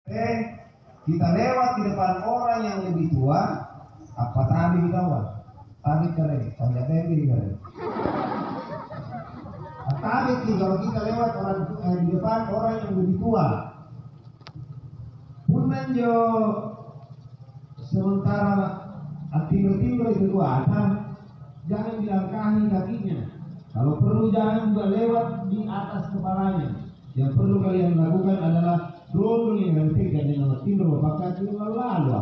Kita lewat di depan orang yang lebih tua, apa tadi kita buat? Tadi keren, tanda tembi keren. Tadi kalau kita lewat di depan orang yang lebih tua, pun menjo sementara timur-timur itu ada, jangan dilangkahi kakinya. Kalau perlu jangan juga lewat di atas kepalanya. Yang perlu kalian lakukan adalah dulu yang hentikan dengan timur bapak kaki lalu.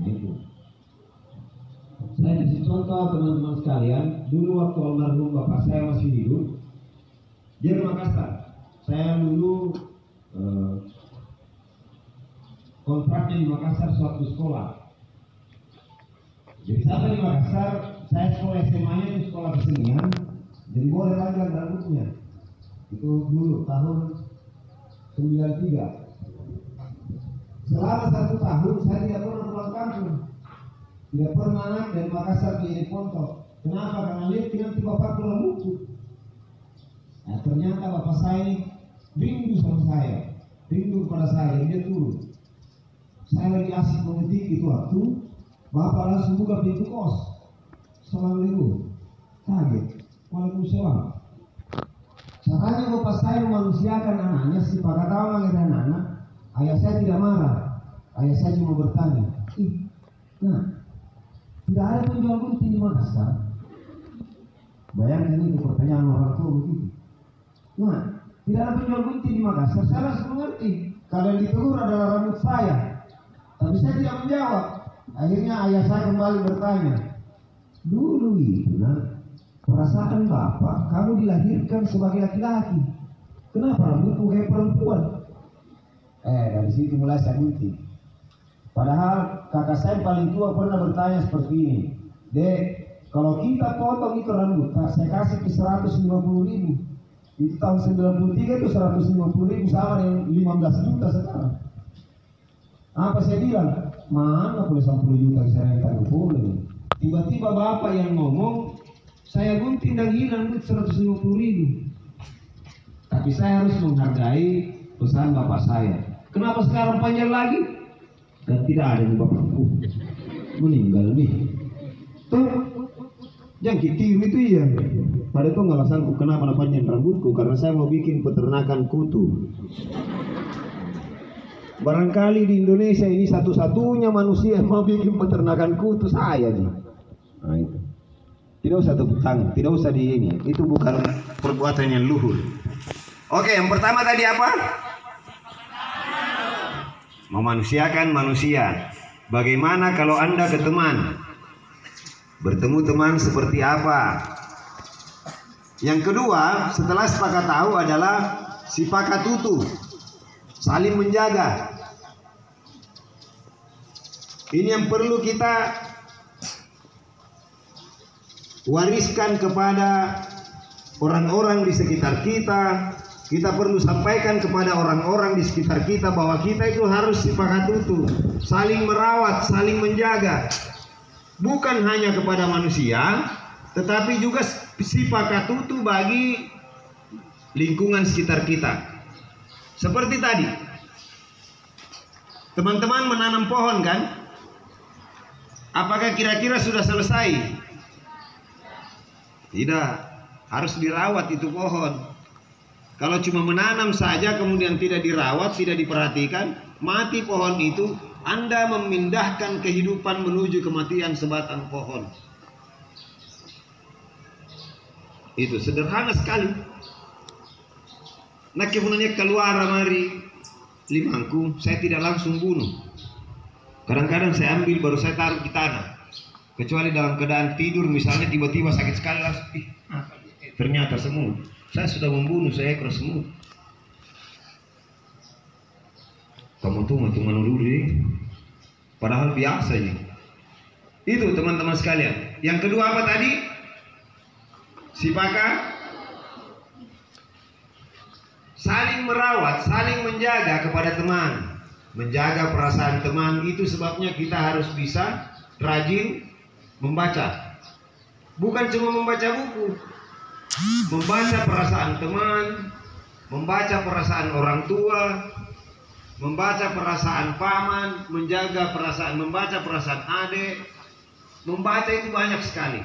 Itu. Saya kasih contoh teman-teman sekalian. Dulu waktu almarhum bapak saya masih hidup, dia di Makassar. Saya dulu kontraknya di Makassar suatu sekolah. Jadi sampai di Makassar, saya sekolah SMA-nya itu sekolah kesenian. Jadi boleh panjang rambutnya. Itu dulu tahun 93. Selama 1 tahun saya tidak pernah pulang kampung. Tidak pernah naik dari Makassar ke Pontok. Kenapa? Karena lihat nanti bapak pulang buku. Nah, ternyata bapak saya ini rindu sama saya, rindu kepada saya. Dia turun. Saya lagi asik mengetik itu waktu bapak langsung buka pintu kos. Assalamualaikum. Kaget. Waalaikumsalam. Caranya bapak saya memanusiakan anaknya, si Pak tahu manggil anak-anak. Ayah saya tidak marah. Ayah saya cuma bertanya, nah, tidak ada penjual gunting di Makassar. Bayangkan itu pertanyaan orang tua begitu. Nah, tidak ada penjual gunting di Makassar. Saya langsung mengerti. Kalau yang ditegur adalah rambut saya. Tapi saya tidak menjawab. Akhirnya ayah saya kembali bertanya, dulu itu perasaan bapak, kamu dilahirkan sebagai laki-laki. Kenapa rambutmu kayak perempuan? Dari situ mulai saya gunting. Padahal kakak saya paling tua pernah bertanya seperti ini, Dek, kalau kita potong itu rambut, saya kasih ke 150.000. Itu tahun 93 itu 150.000 sama dengan 15 juta sekarang. Apa saya bilang? Mana boleh 10 juta saya yang boleh. Tiba-tiba bapak yang ngomong, saya gunting dan hilang 150.000. Tapi saya harus menghargai pesan bapak saya. Kenapa sekarang panjang lagi? Dan tidak ada di bapakku. Meninggal nih. Tuh, yang tiru itu iya. Pada itu nggak alasanku kenapa panjang rambutku, karena saya mau bikin peternakan kutu. Barangkali di Indonesia ini satu-satunya manusia yang mau bikin peternakan kutu saya nih. Nah itu. Tidak usah tepuk tangan, tidak usah di ini. Itu bukan perbuatan yang luhur. Oke, yang pertama tadi apa? Memanusiakan manusia. Bagaimana kalau Anda ke teman? Bertemu teman seperti apa? Yang kedua, setelah sepakat tahu adalah sipakat tutu. Saling menjaga. Ini yang perlu kita wariskan kepada orang-orang di sekitar kita. Kita perlu sampaikan kepada orang-orang di sekitar kita bahwa kita itu harus sipakat tutu, saling merawat, saling menjaga. Bukan hanya kepada manusia, tetapi juga sipakat tutu bagi lingkungan sekitar kita. Seperti tadi, teman-teman menanam pohon kan? Apakah kira-kira sudah selesai? Tidak, harus dirawat itu pohon. Kalau cuma menanam saja kemudian tidak dirawat, tidak diperhatikan, mati pohon itu, Anda memindahkan kehidupan menuju kematian sebatang pohon. Itu sederhana sekali. Nah kemudiannya keluar mari limangku, saya tidak langsung bunuh. Kadang-kadang saya ambil baru saya taruh di tanah. Kecuali dalam keadaan tidur misalnya tiba-tiba sakit sekali langsung, ternyata semut. Saya sudah membunuh seekor semut. Kamu tuh menurut padahal biasa ini. Itu teman-teman sekalian. Yang kedua apa tadi? Sipakat saling merawat, saling menjaga kepada teman. Menjaga perasaan teman, itu sebabnya kita harus bisa rajin membaca. Bukan cuma membaca buku, membaca perasaan teman, membaca perasaan orang tua, membaca perasaan paman, membaca perasaan adik. Membaca itu banyak sekali.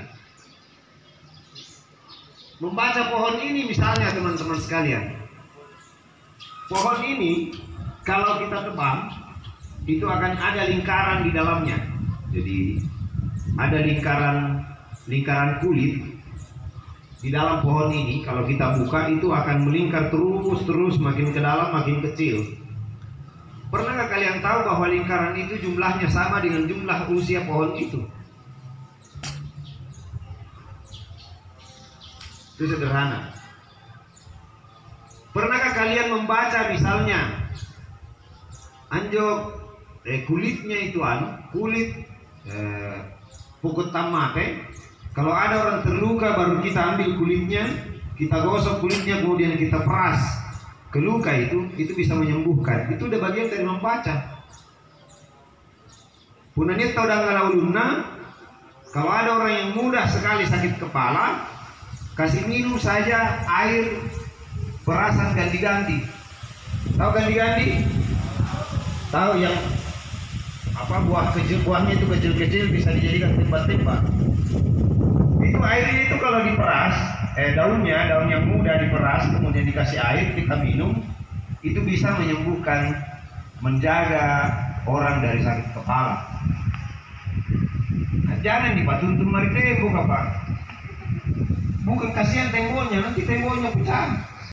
Membaca pohon ini misalnya teman-teman sekalian. Pohon ini kalau kita tebang itu akan ada lingkaran di dalamnya. Jadi ada lingkaran kulit di dalam pohon ini. Kalau kita buka itu akan melingkar terus makin ke dalam makin kecil. Pernahkah kalian tahu bahwa lingkaran itu jumlahnya sama dengan jumlah usia pohon itu? Itu sederhana. Pernahkah kalian membaca misalnya anjok kulitnya itu kulit pokok tamate. Kalau ada orang terluka baru kita ambil kulitnya, kita gosok kulitnya kemudian kita peras ke luka itu bisa menyembuhkan. Itu udah bagian dari membaca. Punanya tahu dengan ulunna, kalau ada orang yang mudah sekali sakit kepala, kasih minum saja air perasan ganti-ganti. Tahu ganti-ganti? Tahu yang buahnya itu kecil-kecil bisa dijadikan tembak-tembak. Itu airnya itu kalau diperas, daun yang muda diperas kemudian dikasih air kita minum, itu bisa menyembuhkan, menjaga orang dari sakit kepala. Nah, jangan dipatuntun mari tembok apa? Bukan kasihan temboknya, nanti temboknya pecah.